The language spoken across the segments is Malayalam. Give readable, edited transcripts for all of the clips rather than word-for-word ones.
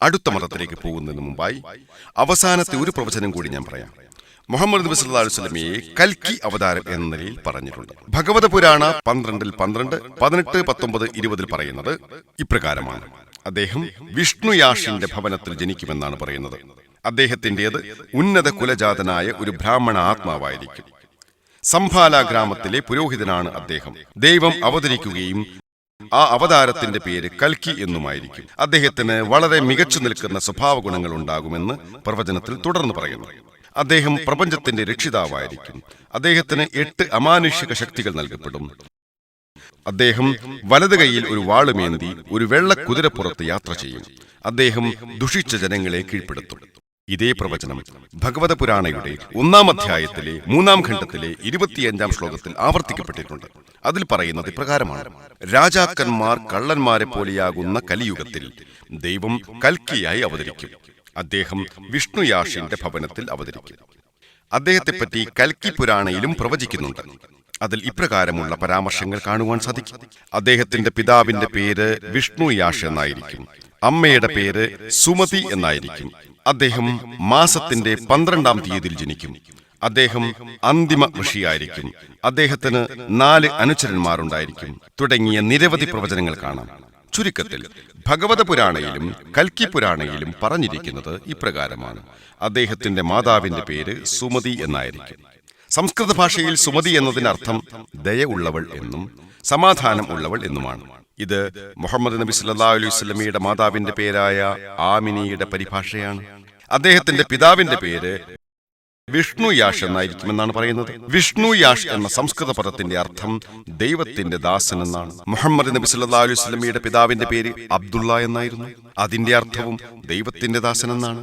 അടുത്ത മതത്തിലേക്ക് പോകുന്നതിന് മുമ്പായി അവസാനത്തെ ഒരു പ്രവചനം കൂടി ഞാൻ പറയാം. മുഹമ്മദ് നബി സല്ലല്ലാഹു അലൈഹി വസല്ലമയെ കൽക്കി അവതാരം എന്ന നിലയിൽ പറഞ്ഞിട്ടുണ്ട്. ഭഗവത പുരാണ 12:12, 18, 19, 20 പറയുന്നത് ഇപ്രകാരമാണ്: അദ്ദേഹം വിഷ്ണുയാഷിന്റെ ഭവനത്തിൽ ജനിക്കുമെന്നാണ് പറയുന്നത്. അദ്ദേഹത്തിൻ്റെത് ഉന്നത കുലജാതനായ ഒരു ബ്രാഹ്മണ ആത്മാവായിരിക്കും. സംഭാല ഗ്രാമത്തിലെ പുരോഹിതനാണ് അദ്ദേഹം. ദൈവം അവതരിക്കുകയും ആ അവതാരത്തിന്റെ പേര് കൽക്കി എന്നുമായിരിക്കും. അദ്ദേഹത്തിന് വളരെ മികച്ചു നിൽക്കുന്ന സ്വഭാവ ഗുണങ്ങൾ ഉണ്ടാകുമെന്ന് പ്രവചനത്തിൽ തുടർന്ന് പറയുന്നു. അദ്ദേഹം പ്രപഞ്ചത്തിന്റെ രക്ഷിതാവായിരിക്കും. അദ്ദേഹത്തിന് 8 അമാനുഷിക ശക്തികൾ നൽകപ്പെടും. അദ്ദേഹം വലത് കൈയിൽ ഒരു വാളുമേന്തി ഒരു വെള്ള കുതിരപ്പുറത്ത് യാത്ര ചെയ്യും. അദ്ദേഹം ദുഷിച്ച ജനങ്ങളെ കീഴ്പ്പെടുത്തും. ഇതേ പ്രവചനം ഭഗവത പുരാണയുടെ 1-ാം അധ്യായത്തിലെ 3-ാം ഖണ്ഡത്തിലെ 25-ാം ശ്ലോകത്തിൽ ആവർത്തിക്കപ്പെട്ടിട്ടുണ്ട്. അതിൽ പറയുന്നത് ഇപ്രകാരമാണ്: രാജാക്കന്മാർ കള്ളന്മാരെ പോലെയാകുന്ന കലിയുഗത്തിൽ ദൈവം കൽക്കിയായി അവതരിക്കും. അദ്ദേഹം വിഷ്ണുയാഷിന്റെ ഭവനത്തിൽ അവതരിക്കും. അദ്ദേഹത്തെപ്പറ്റി കൽക്കി പുരാണയിലും പ്രവചിക്കുന്നുണ്ട്. അതിൽ ഇപ്രകാരമുള്ള പരാമർശങ്ങൾ കാണുവാൻ സാധിക്കും: അദ്ദേഹത്തിന്റെ പിതാവിന്റെ പേര് വിഷ്ണുയാഷ് എന്നായിരിക്കും. അമ്മയുടെ പേര് സുമതി എന്നായിരിക്കും. അദ്ദേഹം മാസത്തിന്റെ 12-ാം തീയതിയിൽ ജനിക്കും. അദ്ദേഹം അന്തിമ ഋഷിയായിരിക്കും. അദ്ദേഹത്തിന് 4 അനുചരന്മാരുണ്ടായിരിക്കും. തുടങ്ങിയ നിരവധി പ്രവചനങ്ങൾ കാണാം. ചുരുക്കത്തിൽ ഭഗവത പുരാണയിലും കൽക്കി പുരാണയിലും പറഞ്ഞിരിക്കുന്നത് ഇപ്രകാരമാണ്: അദ്ദേഹത്തിന്റെ മാതാവിന്റെ പേര് സുമതി എന്നായിരിക്കും. സംസ്കൃത ഭാഷയിൽ സുമതി എന്നതിനർത്ഥം ദയ ഉള്ളവൾ എന്നും സമാധാനം ഉള്ളവൾ എന്നുമാണ്. ഇത് മുഹമ്മദ് നബി സല്ലല്ലാഹു അലൈഹി വസല്ലമയുടെ മാതാവിന്റെ പേരായ ആമിനയുടെ പരിഭാഷയാണ്. അദ്ദേഹത്തിന്റെ പിതാവിന്റെ പേര് വിഷ്ണുയാഷ് എന്നായിരിക്കുമെന്നാണ് പറയുന്നത്. വിഷ്ണുയാഷ് എന്ന സംസ്കൃത പദത്തിന്റെ അർത്ഥം ദൈവത്തിന്റെ ദാസൻ എന്നാണ്. മുഹമ്മദ് നബി സല്ലല്ലാഹു അലൈഹി വസല്ലമയുടെ പിതാവിന്റെ പേര് അബ്ദുള്ള എന്നായിരുന്നു. അതിന്റെ അർത്ഥവും ദൈവത്തിന്റെ ദാസൻ എന്നാണ്.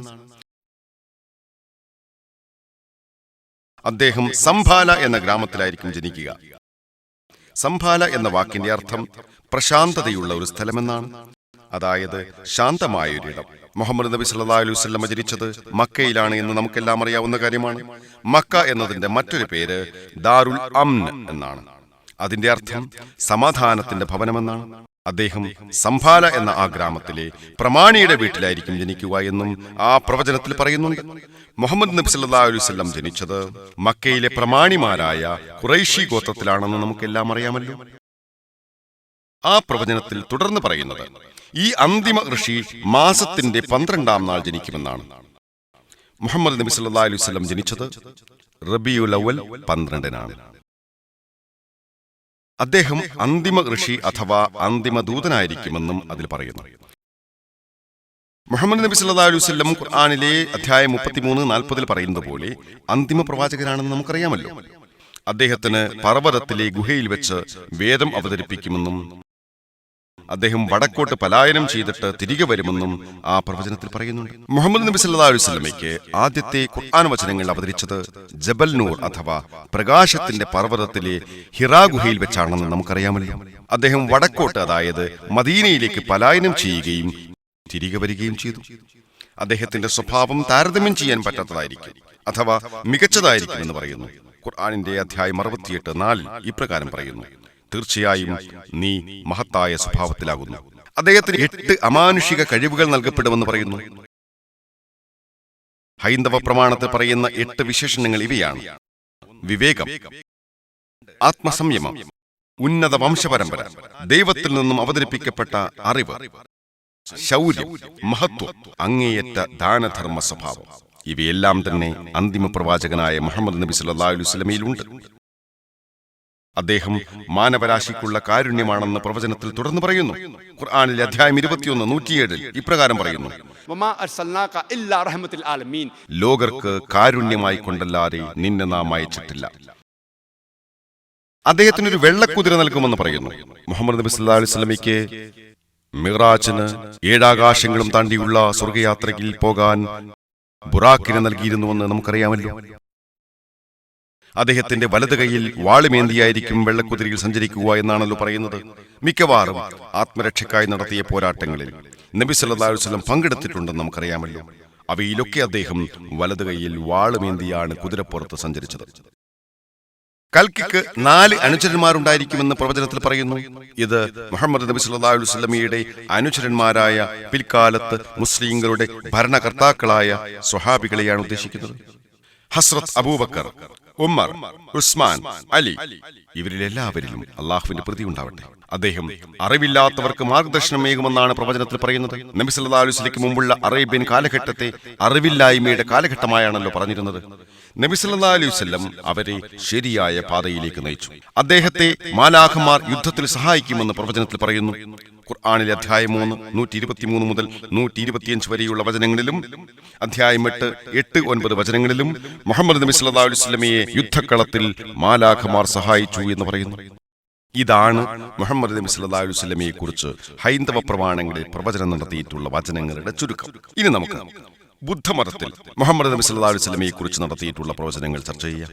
അദ്ദേഹം സംഭാല എന്ന ഗ്രാമത്തിലായിരിക്കും ജനിക്കുക. സംഭാല എന്ന വാക്കിന്റെ അർത്ഥം പ്രശാന്തതയുള്ള ഒരു സ്ഥലമെന്നാണ്, അതായത് ശാന്തമായൊരിടം. മുഹമ്മദ് നബി സല്ലല്ലാഹു അലൈഹി വസല്ലം ജനിച്ചത് മക്കയിലാണ് എന്ന് നമുക്കെല്ലാം അറിയാവുന്ന കാര്യമാണ്. മക്ക എന്നതിന്റെ മറ്റൊരു പേര് ദാറുൽ അംൻ എന്നാണ്. അതിന്റെ അർത്ഥം സമാധാനത്തിന്റെ ഭവനമെന്നാണ്. അദ്ദേഹം സംഭാല എന്ന ആ ഗ്രാമത്തിലെ പ്രമാണിയുടെ വീട്ടിലായിരിക്കും ജനിക്കുക എന്നും ആ പ്രവചനത്തിൽ പറയുന്നുണ്ട്. മുഹമ്മദ് നബി സല്ലല്ലാഹു അലൈഹി വസല്ലം ജനിച്ചത് മക്കയിലെ പ്രമാണിമാരായ ഖുറൈശി ഗോത്രത്തിലാണെന്ന് നമുക്കെല്ലാം അറിയാമല്ലോ. ആ പ്രവചനത്തിൽ തുടർന്ന് പറയുന്നത് ഈ അന്തിമ ഋഷി മാസത്തിന്റെ 12-ാം നാൾ ജനിക്കുമെന്നാണ്. മുഹമ്മദ് നബി സല്ലല്ലാഹു അലൈഹി വസല്ലം ജനിച്ചത് റബീഉൽ അവ്വൽ 12-നാണ്. അദ്ദേഹം അന്തിമ ഋഷി അഥവാ അന്തിമ ദൂതനായിരിക്കുമെന്നും അതിൽ പറയുന്നു. മുഹമ്മദ് നബി സല്ലല്ലാഹു അലൈഹി വസല്ലം ഖുർആനിലെ അധ്യായം 33-40 പറയുന്നത് പോലെ അന്തിമ പ്രവാചകനാണെന്ന് നമുക്കറിയാമല്ലോ. അദ്ദേഹത്തിന് പർവ്വതത്തിലെ ഗുഹയിൽ വെച്ച് വേദം അവതരിപ്പിക്കുമെന്നും അദ്ദേഹം വടക്കോട്ട് പലായനം ചെയ്തിട്ട് തിരികെ വരുമെന്നും ആ പ്രവചനത്തിൽ പറയുന്നുണ്ട്. മുഹമ്മദ് നബി സല്ലല്ലാഹു അലൈഹി വസല്ലമയ്ക്ക് ആദ്യത്തെ ഖുർആൻ വചനങ്ങൾ അവതരിച്ചത് ജബൽ നൂർ അഥവാ പ്രകാശത്തിന്റെ പർവ്വതത്തിലെ ഹിറാ ഗുഹയിൽ വെച്ചാണെന്ന് നമുക്കറിയാമല്ലോ. അദ്ദേഹം വടക്കോട്ട്, അതായത് മദീനയിലേക്ക് പലായനം ചെയ്യുകയും തിരികെ വരികയും ചെയ്തു. അദ്ദേഹത്തിന്റെ സ്വഭാവം താരതമ്യം ചെയ്യാൻ പറ്റാത്തതായിരിക്കും അഥവാ മികച്ചതായിരിക്കുമെന്ന് പറയുന്നു. ഖുർആനിന്റെ അധ്യായം 68:4 ഇപ്രകാരം പറയുന്നു: തീർച്ചയായും നീ മഹത്തായ സ്വഭാവത്തിലാകുന്നു. അദ്ദേഹത്തിന് 8 അമാനുഷിക കഴിവുകൾ നൽകപ്പെടുമെന്ന് പറയുന്നു. ഹൈന്ദവ പ്രമാണത്തിൽ പറയുന്ന 8 വിശേഷണങ്ങൾ ഇവയാണ്: വിവേകം, ആത്മസംയമം, ഉന്നത വംശപരമ്പര, ദൈവത്തിൽ നിന്നും അവതരിപ്പിക്കപ്പെട്ട അറിവ്, ശൗര്യം, മഹത്വം, അങ്ങേയറ്റ ദാനധർമ്മ സ്വഭാവം. ഇവയെല്ലാം തന്നെ അന്തിമ പ്രവാചകനായ മുഹമ്മദ് നബി സല്ലല്ലാഹു അലൈഹി വസല്ലമയിലുണ്ട്. അദ്ദേഹം മാനവരാശിക്കുള്ള കാരുണ്യമാണെന്ന് പ്രവചനത്തിൽ തുടർന്ന് പറയുന്നു. ഖുർആനിലെ അധ്യായം 21:107 ഇപ്രകാരം പറയുന്നു: ലോകർക്ക് കാരുണ്യമായി കൊണ്ടല്ലാതെ നിന്നെ നാം അയച്ചിട്ടില്ല. അദ്ദേഹത്തിനൊരു വെള്ളക്കുതിര നൽകുമെന്ന് പറയുന്നു. മുഹമ്മദ് നബി സല്ലല്ലാഹു അലൈഹി വസല്ലമയ്ക്ക് മിറാജിന് 7 ആകാശങ്ങളും താണ്ടിയുള്ള സ്വർഗയാത്രയിൽ പോകാൻ ബുറാക്കിനെ നൽകിയിരുന്നുവെന്ന് നമുക്കറിയാമല്ലോ. അദ്ദേഹത്തിന്റെ വലത് കൈയിൽ വാളുമേന്തിയായിരിക്കും വെള്ളക്കുതിരയിൽ സഞ്ചരിക്കുക എന്നാണല്ലോ പറയുന്നത്. മിക്കവാറും ആത്മരക്ഷയ്ക്കായി നടത്തിയ പോരാട്ടങ്ങളിൽ നബി സല്ലല്ലാഹു അലൈഹി വസല്ലം പങ്കെടുത്തിട്ടുണ്ടെന്ന് നമുക്കറിയാമല്ലോ. അവയിലൊക്കെ അദ്ദേഹം വലത് കൈയിൽ വാളുമേന്തിയാണ് കുതിരപ്പുറത്ത് സഞ്ചരിച്ചത്. കൽക്കിക്ക് 4 അനുചരന്മാരുണ്ടായിരിക്കുമെന്ന് പ്രവചനത്തിൽ പറയുന്നു. ഇത് മുഹമ്മദ് നബി സല്ലല്ലാഹു അലൈഹി വസല്ലമയുടെ അനുചരന്മാരായ പിൽക്കാലത്ത് മുസ്ലിങ്ങളുടെ ഭരണകർത്താക്കളായ സ്വഹാബികളെയാണ് ഉദ്ദേശിക്കുന്നത്. ഹസ്രത്ത് അബൂബക്കർ, ഉമ്മർ, ഉസ്മാൻ, അലി, ഇവരിലെല്ലാവരിലും അള്ളാഹുവിന്റെ പ്രീതി ഉണ്ടാവട്ടെ. അദ്ദേഹം അറിവില്ലാത്തവർക്ക് മാർഗദർശനമേകുമെന്നാണ് പ്രവചനത്തിൽ പറയുന്നത്. നബി സല്ലല്ലാഹു അലൈഹി വസല്ലമയ്ക്ക് മുമ്പുള്ള അറേബ്യൻ കാലഘട്ടത്തെ അറിവില്ലായ്മയുടെ കാലഘട്ടമായാണല്ലോ പറഞ്ഞിരുന്നത്. നബി സല്ലല്ലാഹു അലൈഹി വസല്ലം അവരെ ശരിയായ പാതയിലേക്ക് നയിച്ചു. അദ്ദേഹത്തെ മാലാഖമാർ യുദ്ധത്തിൽ സഹായിക്കുമെന്ന് പ്രവചനത്തിൽ പറയുന്നു. ഖുർആനിലെ അധ്യായം 3 123 മുതൽ 125 വരെയുള്ള വചനങ്ങളിലും അധ്യായം 8-9 വചനങ്ങളിലും മുഹമ്മദ് നബി സല്ലല്ലാഹു അലൈഹി വസല്ലമയെ യുദ്ധക്കളത്തിൽ മാലാഖമാർ സഹായിച്ചു എന്ന് പറയുന്നു. ഇതാണ് മുഹമ്മദ് നബി സല്ലല്ലാഹു അലൈഹി വസല്ലമയെ കുറിച്ച് ഹൈന്ദവ പ്രമാണങ്ങളിൽ പ്രവചനം നടത്തിയിട്ടുള്ള വചനങ്ങളുടെ ചുരുക്കം. ഇനി നമുക്ക് ബുദ്ധമതത്തിൽ മുഹമ്മദ് നബി സല്ലല്ലാഹു അലൈഹി വസല്ലമയെ കുറിച്ച് നടത്തിയിട്ടുള്ള പ്രവചനങ്ങൾ ചർച്ച ചെയ്യാം.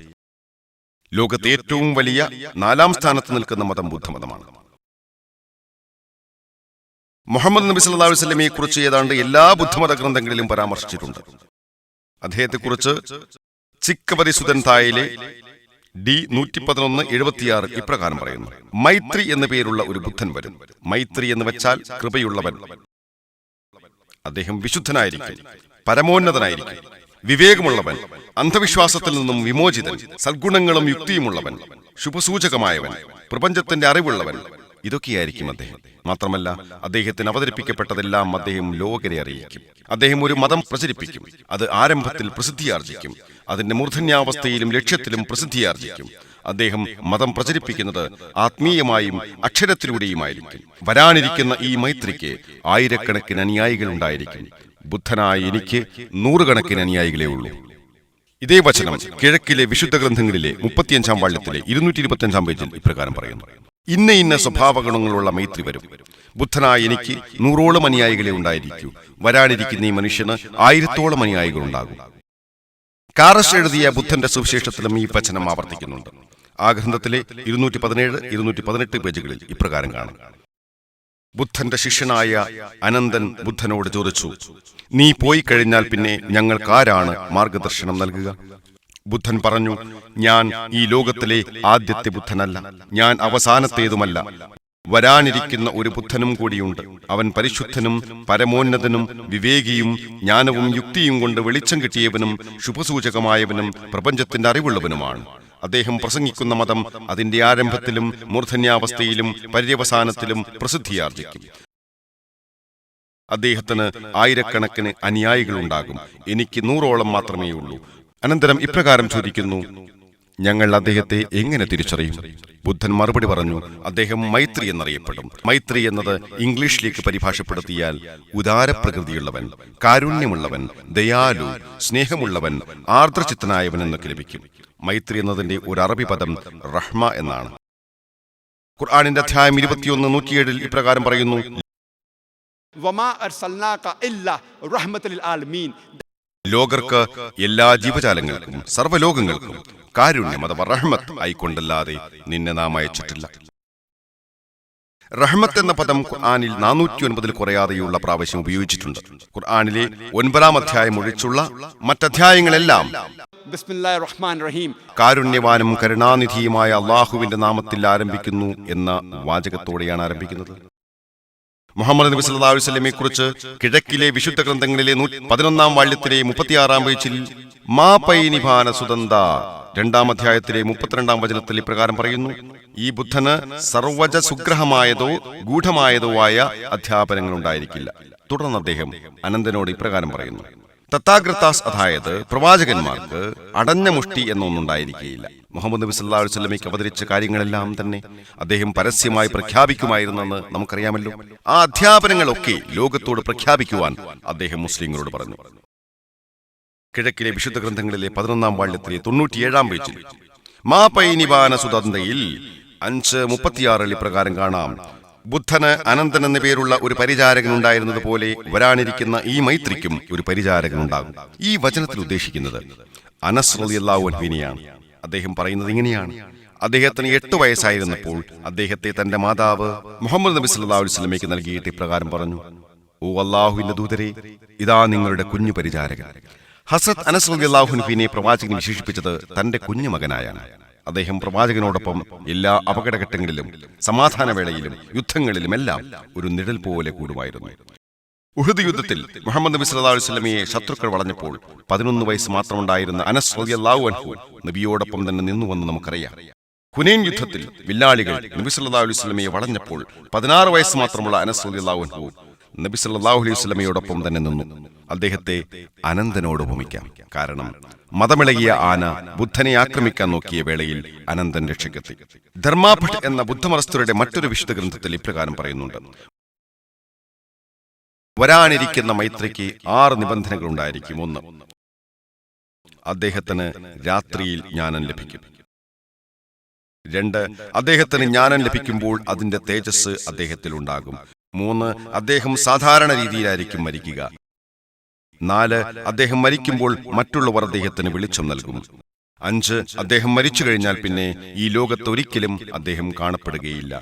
ലോകത്തെ ഏറ്റവും വലിയ 4ാം സ്ഥാനത്ത് നിൽക്കുന്ന മതം ബുദ്ധമതമാണ്. മുഹമ്മദ് നബി സല്ലല്ലാഹു അലൈഹി വസല്ലമയെ കുറിച്ച് ഏതാണ്ട് എല്ലാ ബുദ്ധമത ഗ്രന്ഥങ്ങളിലും പരാമർശിച്ചിട്ടുണ്ട്. അദ്ദേഹത്തെക്കുറിച്ച് ചിക്കവരിസുതൻ തായിലെ D111-76 ഇപ്രകാരം പറയുന്നു: മൈത്രി എന്ന പേരുള്ള ഒരു ബുദ്ധൻ വരും. മൈത്രി എന്ന് വെച്ചാൽ കൃപയുള്ളവൻ. അദ്ദേഹം വിശുദ്ധനായിരിക്കും, പരമോന്നതനായിരിക്കും, വിവേകമുള്ളവൻ, അന്ധവിശ്വാസത്തിൽ നിന്നും വിമോചിതൻ, സദ്ഗുണങ്ങളും യുക്തിയുമുള്ളവൻ, ശുഭസൂചകമായവൻ, പ്രപഞ്ചത്തിന്റെ അറിവുള്ളവൻ. ഇതൊക്കെയായിരിക്കും അദ്ദേഹം. മാത്രമല്ല, അദ്ദേഹത്തിന് അവതരിപ്പിക്കപ്പെട്ടതെല്ലാം അദ്ദേഹം ലോകരെ അറിയിക്കും. അദ്ദേഹം ഒരു മതം പ്രചരിപ്പിക്കും. അത് ആരംഭത്തിൽ പ്രസിദ്ധിയാർജിക്കും. അതിന്റെ മൂർധന്യാവസ്ഥയിലും ലക്ഷ്യത്തിലും പ്രസിദ്ധിയാർജിക്കും. അദ്ദേഹം മതം പ്രചരിപ്പിക്കുന്നത് ആത്മീയമായും അക്ഷരത്തിലൂടെയുമായിരിക്കും. വരാനിരിക്കുന്ന ഈ മൈത്രിക്ക് ആയിരക്കണക്കിന് അനുയായികൾ ഉണ്ടായിരിക്കും. ബുദ്ധനായ എനിക്ക് 100 കണക്കിന് അനുയായികളേ ഉള്ളൂ. ഇതേ വചനം കിഴക്കിലെ വിശുദ്ധ ഗ്രന്ഥങ്ങളിലെ 35-ാം വാള്യത്തിലെ 225-ാം പേജിൽ ഇപ്രകാരം പറയുന്നു: ഇന്ന ഇന്ന സ്വഭാവഗുണങ്ങളുള്ള മൈത്രി വരും. ബുദ്ധനായ എനിക്ക് 100ഓളം അനുയായികളെ ഉണ്ടായിരിക്കൂ. വരാനിരിക്കുന്ന ഈ മനുഷ്യന് 1000ഓളം അനുയായികൾ ഉണ്ടാകും. കാറസ് എഴുതിയ ബുദ്ധന്റെ സുവിശേഷത്തിലും ഈ വചനം ആവർത്തിക്കുന്നുണ്ട്. ആ ഗ്രന്ഥത്തിലെ 217-218 പേജുകളിൽ ഇപ്രകാരം കാണും: ബുദ്ധന്റെ ശിഷ്യനായ അനന്തൻ ബുദ്ധനോട് ചോദിച്ചു, നീ പോയി കഴിഞ്ഞാൽ പിന്നെ ഞങ്ങൾക്കാരാണ് മാർഗദർശനം നൽകുക? ബുദ്ധൻ പറഞ്ഞു, ഞാൻ ഈ ലോകത്തിലെ ആദ്യത്തെ ബുദ്ധനല്ല, ഞാൻ അവസാനത്തേതുമല്ല. വരാനിരിക്കുന്ന ഒരു ബുദ്ധനും കൂടിയുണ്ട്. അവൻ പരിശുദ്ധനും പരമോന്നതനും വിവേകിയും ജ്ഞാനവും യുക്തിയും കൊണ്ട് വെളിച്ചം കിട്ടിയവനും ശുഭസൂചകമായവനും പ്രപഞ്ചത്തിന്റെ അറിവുള്ളവനുമാണ്. അദ്ദേഹം പ്രസംഗിക്കുന്ന മതം അതിന്റെ ആരംഭത്തിലും മൂർധന്യാവസ്ഥയിലും പര്യവസാനത്തിലും പ്രസിദ്ധിയാർജിക്കും. അദ്ദേഹത്തിന് ആയിരക്കണക്കിന് അനുയായികളുണ്ടാകും. എനിക്ക് 100ഓളം മാത്രമേ ഉള്ളൂ. അനന്തരം ഇപ്രകാരം ചോദിക്കുന്നു: ഞങ്ങൾ അദ്ദേഹത്തെ എങ്ങനെ തിരിച്ചറിയും? ബുദ്ധൻ മറുപടി പറഞ്ഞു, അദ്ദേഹം മൈത്രി എന്നറിയപ്പെടും. മൈത്രി എന്നത് ഇംഗ്ലീഷിലേക്ക് പരിഭാഷപ്പെടുത്തിയാൽ ഉദാരപ്രകൃതിയുള്ളവൻ, കാരുണ്യമുള്ളവൻ, ദയാലു, സ്നേഹമുള്ളവൻ, ആർദ്രചിത്തനായവൻ എന്നൊക്കെ ലഭിക്കും. മൈത്രി എന്നതിന്റെ ഒരു അറബി പദം റഹ്മ എന്നാണ്. ഖുർആനിന്റെ അധ്യായം 21-107 ഇപ്രകാരം പറയുന്നു: ലോകർക്ക് എല്ലാ ജീവജാലങ്ങൾക്കും സർവ്വലോകങ്ങൾക്കും കാരുണ്യം അഥവാ റഹ്മത്ത് ആയിക്കൊണ്ടല്ലാതെ നിന്നെ നാം അയച്ചിട്ടില്ല. റഹ്മത്ത് എന്ന പദം ഖുർആനിൽ 409 കുറയാതെയുള്ള പ്രാവശ്യം ഉപയോഗിച്ചിട്ടുണ്ട്. ഖുർആനിലെ 9-ാം അധ്യായം ഒഴിച്ചുള്ള മറ്റധ്യായങ്ങളെല്ലാം കാരുണ്യവാനും കരുണാനിധിയുമായ അള്ളാഹുവിന്റെ നാമത്തിൽ ആരംഭിക്കുന്നു എന്ന വാചകത്തോടെയാണ് ആരംഭിക്കുന്നത്. മുഹമ്മദ് നബി സല്ലല്ലാഹു അലൈഹി വസല്ലമയെ കുറിച്ച് കിഴക്കിലെ വിശുദ്ധ ഗ്രന്ഥങ്ങളിലെ 11-ാം വാള്യത്തിലെ 36-ാം പേജിൽ മാ പൈനിഭാന സുതന്ത 2-ാം അധ്യായത്തിലെ 32-ാം വചനത്തിൽ ഇപ്രകാരം പറയുന്നു: ഈ ബുദ്ധന് സർവജ സുഗ്രഹമായതോ ഗൂഢമായതോ ആയ അധ്യാപനങ്ങൾ ഉണ്ടായിരിക്കില്ല. തുടർന്ന് അദ്ദേഹം അനന്തനോട് ഇപ്രകാരം പറയുന്നു: തത്താഗ്രത്താസ്, അതായത് പ്രവാചകന്മാർക്ക് അടഞ്ഞ മുഷ്ടി എന്നൊന്നുണ്ടായിരിക്കുകയില്ല. മുഹമ്മദ് നബി സല്ലല്ലാഹു അലൈഹി വസല്ലമയ്ക്ക് അവതരിച്ച കാര്യങ്ങളെല്ലാം തന്നെ അദ്ദേഹം പരസ്യമായി പ്രഖ്യാപിക്കുമായിരുന്നെന്ന് നമുക്കറിയാമല്ലോ. ആ അധ്യാപനങ്ങളൊക്കെ ലോകത്തോട് പ്രഖ്യാപിക്കുവാൻ അദ്ദേഹം മുസ്ലിങ്ങളോട് പറഞ്ഞു. കിഴക്കിലെ വിശുദ്ധ ഗ്രന്ഥങ്ങളിലെ 11-ാം വാള്യത്തിലെ 97-ാം പേജിൽ മാ പൈനിവാന സുതന്തയിൽ 5:36 ഇപ്രകാരം കാണാം: ബുദ്ധന് അനന്തൻ എന്ന പേരുള്ള ഒരു പരിചാരകൻ ഉണ്ടായിരുന്നതുപോലെ വരാനിരിക്കുന്ന ഈ മൈത്രിക്കും ഒരു പരിചാരകൻ ഉണ്ടാകും. ഈ വചനത്തിൽ ഉദ്ദേശിക്കുന്നത് അനസ് റളിയല്ലാഹു അൻഹുവിനെയാണ്. അദ്ദേഹം പറയുന്നത് ഇങ്ങനെയാണ്: അദ്ദേഹത്തിന് 8 വയസ്സായിരുന്നപ്പോൾ അദ്ദേഹത്തെ തന്റെ മാതാവ് മുഹമ്മദ് നബി സല്ലല്ലാഹു അലൈഹി വസല്ലമയ്ക്ക് നൽകിയിട്ട് ഇപ്രകാരം പറഞ്ഞു: ഓ അള്ളാഹുവിന്റെ ദൂതരെ, ഇതാ നിങ്ങളുടെ കുഞ്ഞു പരിചാരകൻ. ഹസ്രത്ത് അനസ് റളിയല്ലാഹു അൻഹുവിനെ പ്രവാചകൻ വിശേഷിപ്പിച്ചത് തന്റെ കുഞ്ഞു മകനായാണ്. അദ്ദേഹം പ്രവാചകനോടൊപ്പം എല്ലാ അപകടഘട്ടങ്ങളിലും സമാധാനവേളയിലും യുദ്ധങ്ങളിലുമെല്ലാം ഒരു നിഴൽ പോലെ കൂടുമായിരുന്നു. ഉഹദ് യുദ്ധത്തിൽ മുഹമ്മദ് നബി സല്ലല്ലാഹു അലൈഹി വസല്ലമയെ ശത്രുക്കൾ വളഞ്ഞപ്പോൾ 11 വയസ്സ് മാത്രമുണ്ടായിരുന്ന അനസ് റളിയല്ലാഹു അൻഹു നബിയോടൊപ്പം തന്നെ നിന്നുവെന്ന് നമുക്കറിയാം. ഹുനൈൻ യുദ്ധത്തിൽ വില്ലാളികൾ നബി സല്ലല്ലാഹു അലൈഹി വസല്ലമയെ വളഞ്ഞപ്പോൾ 16 വയസ്സ് മാത്രമുള്ള അനസ് റളിയല്ലാഹു അൻഹു നബി സല്ലല്ലാഹു അലൈഹി വസല്ലമയോടൊപ്പം തന്നെ നിന്നു. അദ്ദേഹത്തെ അനന്തനോട് ഉപമിക്കാം. കാരണം മതമിളകിയ ആന ബുദ്ധനെ ആക്രമിക്കാൻ നോക്കിയ വേളയിൽ അനന്തൻ രക്ഷക്കെത്തി. ധർമാഭട്ട് എന്ന ബുദ്ധമതസ്ഥരുടെ മറ്റൊരു വിശുദ്ധ ഗ്രന്ഥത്തിൽ ഇപ്രകാരം പറയുന്നുണ്ട്: വരാനിരിക്കുന്ന മൈത്രിക്ക് 6 നിബന്ധനകൾ ഉണ്ടായിരിക്കും. 1, അദ്ദേഹത്തിന് രാത്രിയിൽ ജ്ഞാനം ലഭിക്കും. 2, അദ്ദേഹത്തിന് ജ്ഞാനം ലഭിക്കുമ്പോൾ അതിന്റെ തേജസ് അദ്ദേഹത്തിൽ ഉണ്ടാകും. 3, അദ്ദേഹം സാധാരണ രീതിയിലായിരിക്കും മരിക്കുക. 4, അദ്ദേഹം മരിക്കുമ്പോൾ മറ്റുള്ളവർ അദ്ദേഹത്തിന് വെളിച്ചം നൽകും. 5, അദ്ദേഹം മരിച്ചു കഴിഞ്ഞാൽ പിന്നെ ഈ ലോകത്തൊരിക്കലും അദ്ദേഹം കാണപ്പെടുകയില്ല.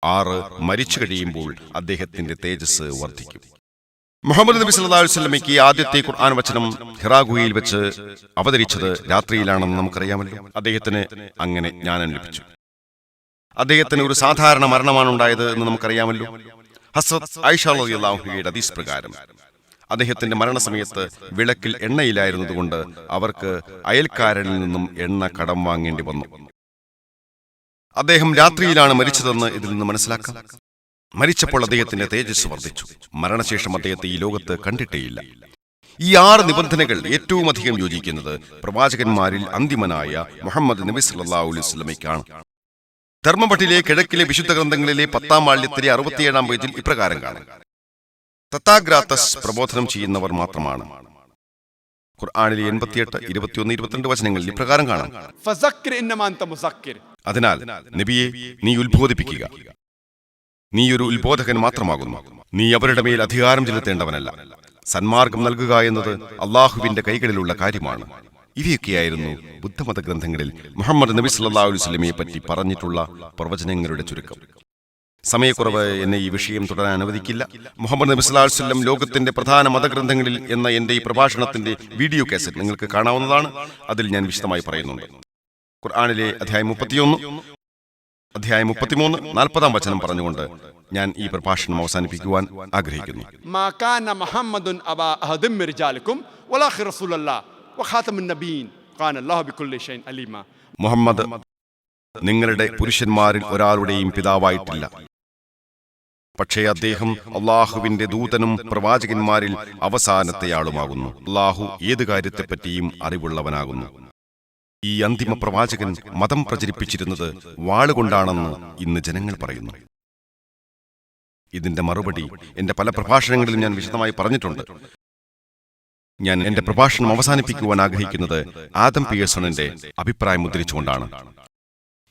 6, മരിച്ചു കഴിയുമ്പോൾ അദ്ദേഹത്തിന്റെ തേജസ് വർദ്ധിക്കും. മുഹമ്മദ് നബി സല്ലല്ലാഹു അലൈഹി വസല്ലമയ്ക്ക് ആദ്യത്തെ ഖുർആൻ വചനം ഹിറാ ഗുഹയിൽ വെച്ച് അവതരിച്ചത് രാത്രിയിലാണെന്ന് നമുക്കറിയാമല്ലോ. അദ്ദേഹത്തിന് അങ്ങനെ ജ്ഞാനം ലഭിച്ചു. അദ്ദേഹത്തിന് ഒരു സാധാരണ മരണമാണ് ഉണ്ടായത് എന്ന് നമുക്കറിയാമല്ലോ. ഹസ്രത്ത് ആയിഷ റളിയല്ലാഹു അൻഹയുടെ ഹദീസ് പ്രകാരം അദ്ദേഹത്തിന്റെ മരണസമയത്ത് വിളക്കിൽ എണ്ണയിലായിരുന്നതുകൊണ്ട് അവർക്ക് അയൽക്കാരനിൽ നിന്നും എണ്ണ കടം വാങ്ങേണ്ടി വന്നു. അദ്ദേഹം രാത്രിയിലാണ് മരിച്ചതെന്ന് ഇതിൽ നിന്ന് മനസ്സിലാക്കാം. മരിച്ചപ്പോൾ അദ്ദേഹത്തിന്റെ തേജസ് വർദ്ധിച്ചു. മരണശേഷം അദ്ദേഹത്തെ ഈ ലോകത്ത് കണ്ടിട്ടേയില്ല. ഈ 6 നിബന്ധനകൾ ഏറ്റവും അധികം യോജിക്കുന്നത് പ്രവാചകന്മാരിൽ അന്തിമനായ മുഹമ്മദ് നബി സല്ലല്ലാഹു അലൈഹി വസല്ലമയ്ക്കാണ്. ധർമ്മഭട്ടിലെ കിഴക്കിലെ വിശുദ്ധ ഗ്രന്ഥങ്ങളിലെ 10-ാം വാള്യത്തിലെ 67-ാം പേജിൽ ഇപ്രകാരം കാണാം: തഥാഗ്രാതസ് പ്രബോധനം ചെയ്യുന്നവർ മാത്രമാണ്. ഖുർആനിലെ 88, 21, 22 വചനങ്ങളിൽ ഇപ്രകാരം കാണാം: അതിനാൽ നബിയെ, നീ ഉത്ബോധിപ്പിക്കുക. നീ ഒരു ഉത്ബോധകൻ മാത്രമാകുന്നു. നീ അവരുടെ മേൽ അധികാരം ചെലുത്തേണ്ടവനല്ല. സന്മാർഗം നൽകുക എന്നത് അള്ളാഹുവിന്റെ കൈകളിലുള്ള കാര്യമാണ്. ഇവയൊക്കെയായിരുന്നു ബുദ്ധമത ഗ്രന്ഥങ്ങളിൽ മുഹമ്മദ് നബി സല്ലല്ലാഹു അലൈഹി വസല്ലമയെ പറ്റി പറഞ്ഞിട്ടുള്ള പ്രവചനങ്ങളുടെ ചുരുക്കം. സമയക്കുറവ് എന്നെ ഈ വിഷയം തുടരാൻ അനുവദിക്കില്ല. മുഹമ്മദ് നബി സല്ലല്ലാഹു അലൈഹി വസല്ലം ലോകത്തിന്റെ പ്രധാന മതഗ്രന്ഥങ്ങളിൽ എന്ന എന്റെ ഈ പ്രഭാഷണത്തിന്റെ വീഡിയോ കാസറ്റ് നിങ്ങൾക്ക് കാണാവുന്നതാണ്. അതിൽ ഞാൻ വിശദമായി പറയുന്നുണ്ട്. ഖുർആനിലെ അധ്യായം 31, അധ്യായം 33, 40-ാം വചനം പറഞ്ഞുകൊണ്ട് ഞാൻ ഈ പ്രഭാഷണം അവസാനിപ്പിക്കുവാൻ ആഗ്രഹിക്കുന്നു. മുഹമ്മദ് നിങ്ങളുടെ പുരുഷന്മാരിൽ ഒരാളുടെയും പിതാവായിട്ടില്ല. പക്ഷേ അദ്ദേഹം അള്ളാഹുവിന്റെ ദൂതനും പ്രവാചകന്മാരിൽ അവസാനത്തെയാളുമാകുന്നു. അള്ളാഹു ഏത് കാര്യത്തെപ്പറ്റിയും അറിവുള്ളവനാകുന്നു. ഈ അന്തിമ പ്രവാചകൻ മതം പ്രചരിപ്പിച്ചിരുന്നത് വാളുകൊണ്ടാണെന്ന് ഇന്ന് ജനങ്ങൾ പറയുന്നു. ഇതിന്റെ മറുപടി എന്റെ പല പ്രഭാഷണങ്ങളിലും ഞാൻ വിശദമായി പറഞ്ഞിട്ടുണ്ട്. ഞാൻ എന്റെ പ്രഭാഷണം അവസാനിപ്പിക്കുവാൻ ആഗ്രഹിക്കുന്നത് ആദം പിയേഴ്സണിന്റെ അഭിപ്രായം ഉദ്ധരിച്ചുകൊണ്ടാണ്.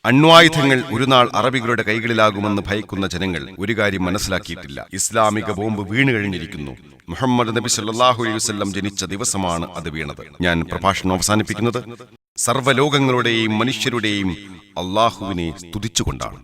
അണ്വായുധങ്ങൾ ഒരു നാൾ അറബികളുടെ കൈകളിലാകുമെന്ന് ഭയക്കുന്ന ജനങ്ങൾ ഒരു കാര്യം മനസ്സിലാക്കിയിട്ടില്ല. ഇസ്ലാമിക ബോംബ് വീണു കഴിഞ്ഞിരിക്കുന്നു. മുഹമ്മദ് നബി സല്ലല്ലാഹു അലൈഹി വസല്ലം ജനിച്ച ദിവസമാണ് അത് വീണത്. ഞാൻ പ്രഭാഷണം അവസാനിപ്പിക്കുന്നത് സർവ്വലോകങ്ങളുടെയും മനുഷ്യരുടെയും അള്ളാഹുവിനെ സ്തുതിച്ചുകൊണ്ടാണ്.